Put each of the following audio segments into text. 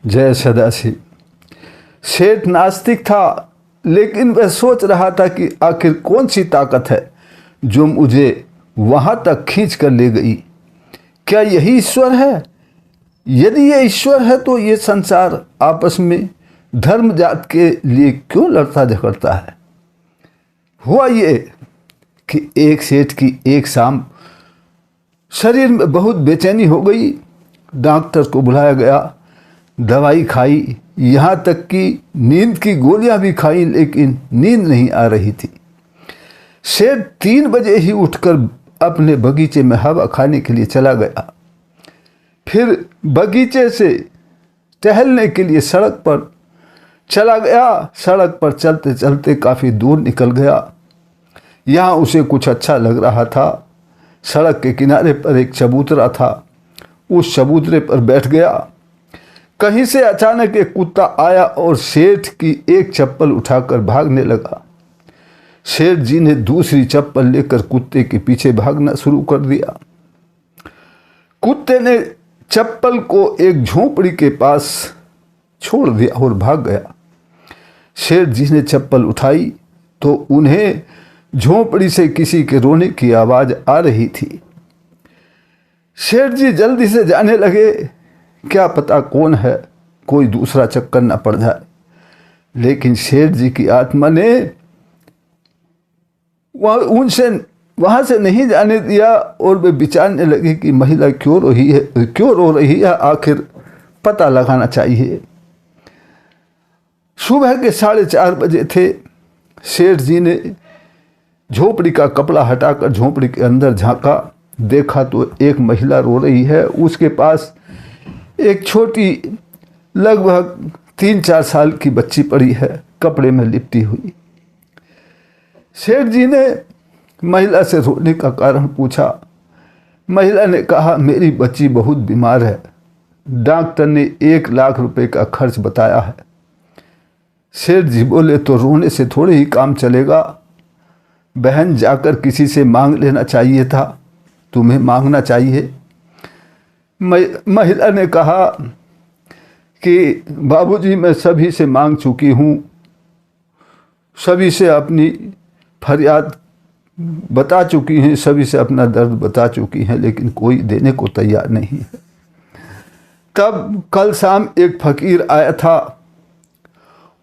जय सदाशिव। सेठ नास्तिक था, लेकिन वह सोच रहा था कि आखिर कौन सी ताकत है जो मुझे वहाँ तक खींच कर ले गई। क्या यही ईश्वर है? यदि ये ईश्वर है तो ये संसार आपस में धर्म जात के लिए क्यों लड़ता झगड़ता है? हुआ ये कि एक सेठ की एक शाम शरीर में बहुत बेचैनी हो गई। डॉक्टर को बुलाया गया, दवाई खाई, यहाँ तक कि नींद की गोलियां भी खाई, लेकिन नींद नहीं आ रही थी। सेठ 3 बजे ही उठकर अपने बगीचे में हवा खाने के लिए चला गया। फिर बगीचे से टहलने के लिए सड़क पर चला गया। सड़क पर चलते चलते काफ़ी दूर निकल गया। यहाँ उसे कुछ अच्छा लग रहा था। सड़क के किनारे पर एक चबूतरा था। उस चबूतरे पर बैठ गया। कहीं से अचानक एक कुत्ता आया और सेठ की एक चप्पल उठाकर भागने लगा। सेठ जी ने दूसरी चप्पल लेकर कुत्ते के पीछे भागना शुरू कर दिया। कुत्ते ने चप्पल को एक झोपड़ी के पास छोड़ दिया और भाग गया। सेठ जी ने चप्पल उठाई तो उन्हें झोपड़ी से किसी के रोने की आवाज़ आ रही थी। सेठ जी जल्दी से जाने लगे, क्या पता कौन है, कोई दूसरा चक्कर न पड़ जाए। लेकिन सेठ जी की आत्मा ने उनसे वहाँ से नहीं जाने दिया और वे विचारने लगे कि महिला क्यों रो रही है, आखिर पता लगाना चाहिए। सुबह के 4:30 बजे थे। सेठ जी ने झोपड़ी का कपड़ा हटाकर झोपड़ी के अंदर झांका। देखा तो एक महिला रो रही है। उसके पास एक छोटी लगभग 3-4 साल की बच्ची पड़ी है, कपड़े में लिपटी हुई। सेठ जी ने महिला से रोने का कारण पूछा। महिला ने कहा, मेरी बच्ची बहुत बीमार है, डॉक्टर ने 1 लाख रुपए का खर्च बताया है। सेठ जी बोले, तो रोने से थोड़े ही काम चलेगा, बहन जाकर किसी से मांग लेना चाहिए था, तुम्हें मांगना चाहिए। महिला ने कहा कि बाबूजी, मैं सभी से मांग चुकी हूँ, सभी से अपनी फरियाद बता चुकी हैं, सभी से अपना दर्द बता चुकी हैं, लेकिन कोई देने को तैयार नहीं है। तब कल शाम एक फकीर आया था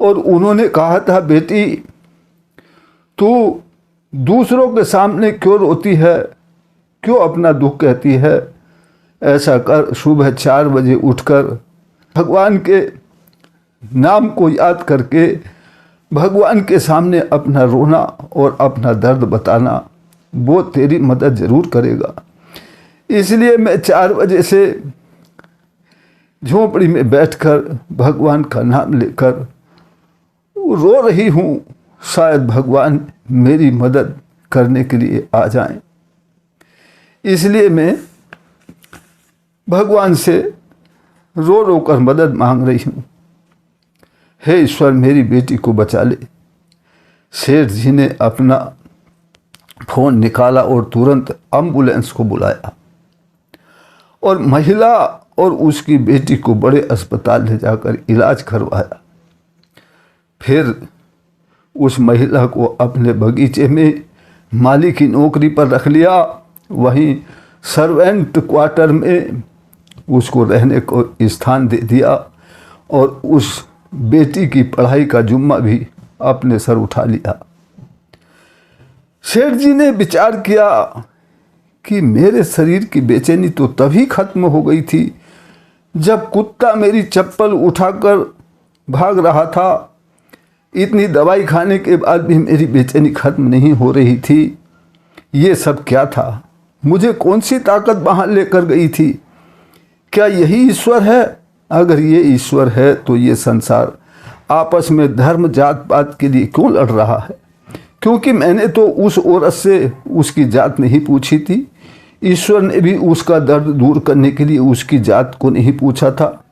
और उन्होंने कहा था, बेटी तू दूसरों के सामने क्यों रोती है, क्यों अपना दुख कहती है? ऐसा कर, सुबह 4 बजे उठकर भगवान के नाम को याद करके भगवान के सामने अपना रोना और अपना दर्द बताना, वो तेरी मदद ज़रूर करेगा। इसलिए मैं 4 बजे से झोपड़ी में बैठकर भगवान का नाम लेकर रो रही हूँ, शायद भगवान मेरी मदद करने के लिए आ जाएं। इसलिए मैं भगवान से रो रो कर मदद मांग रही हूँ। हे ईश्वर, मेरी बेटी को बचा ले। सेठ जी ने अपना फ़ोन निकाला और तुरंत एम्बुलेंस को बुलाया और महिला और उसकी बेटी को बड़े अस्पताल ले जाकर इलाज करवाया। फिर उस महिला को अपने बगीचे में माली की नौकरी पर रख लिया। वहीं सर्वेंट क्वार्टर में उसको रहने को स्थान दे दिया और उस बेटी की पढ़ाई का जुम्मा भी अपने सर उठा लिया। सेठ जी ने विचार किया कि मेरे शरीर की बेचैनी तो तभी खत्म हो गई थी जब कुत्ता मेरी चप्पल उठाकर भाग रहा था। इतनी दवाई खाने के बाद भी मेरी बेचैनी खत्म नहीं हो रही थी। ये सब क्या था? मुझे कौन सी ताकत वहाँ लेकर गई थी? क्या यही ईश्वर है? अगर ये ईश्वर है तो ये संसार आपस में धर्म जात पात के लिए क्यों लड़ रहा है? क्योंकि मैंने तो उस औरत से उसकी जात नहीं पूछी थी। ईश्वर ने भी उसका दर्द दूर करने के लिए उसकी जात को नहीं पूछा था।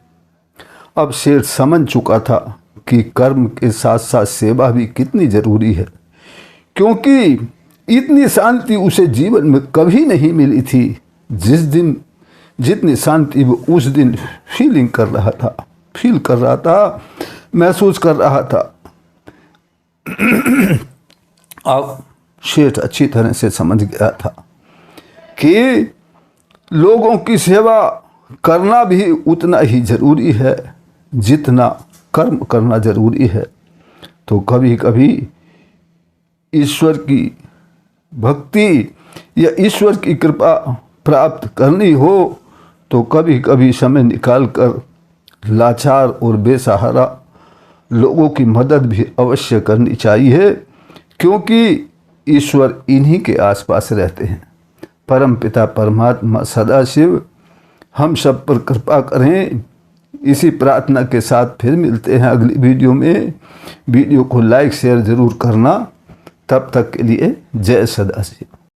अब सेठ समझ चुका था कि कर्म के साथ साथ सेवा भी कितनी ज़रूरी है, क्योंकि इतनी शांति उसे जीवन में कभी नहीं मिली थी जितनी शांति वो उस दिन फीलिंग कर रहा था। फील कर रहा था, महसूस कर रहा था। अब सेठ अच्छी तरह से समझ गया था कि लोगों की सेवा करना भी उतना ही जरूरी है जितना कर्म करना जरूरी है। तो कभी कभी ईश्वर की भक्ति या ईश्वर की कृपा प्राप्त करनी हो तो कभी कभी समय निकालकर लाचार और बेसहारा लोगों की मदद भी अवश्य करनी चाहिए, क्योंकि ईश्वर इन्हीं के आसपास रहते हैं। परम पिता परमात्मा सदाशिव हम सब पर कृपा करें। इसी प्रार्थना के साथ फिर मिलते हैं अगली वीडियो में। वीडियो को लाइक शेयर ज़रूर करना। तब तक के लिए जय सदाशिव।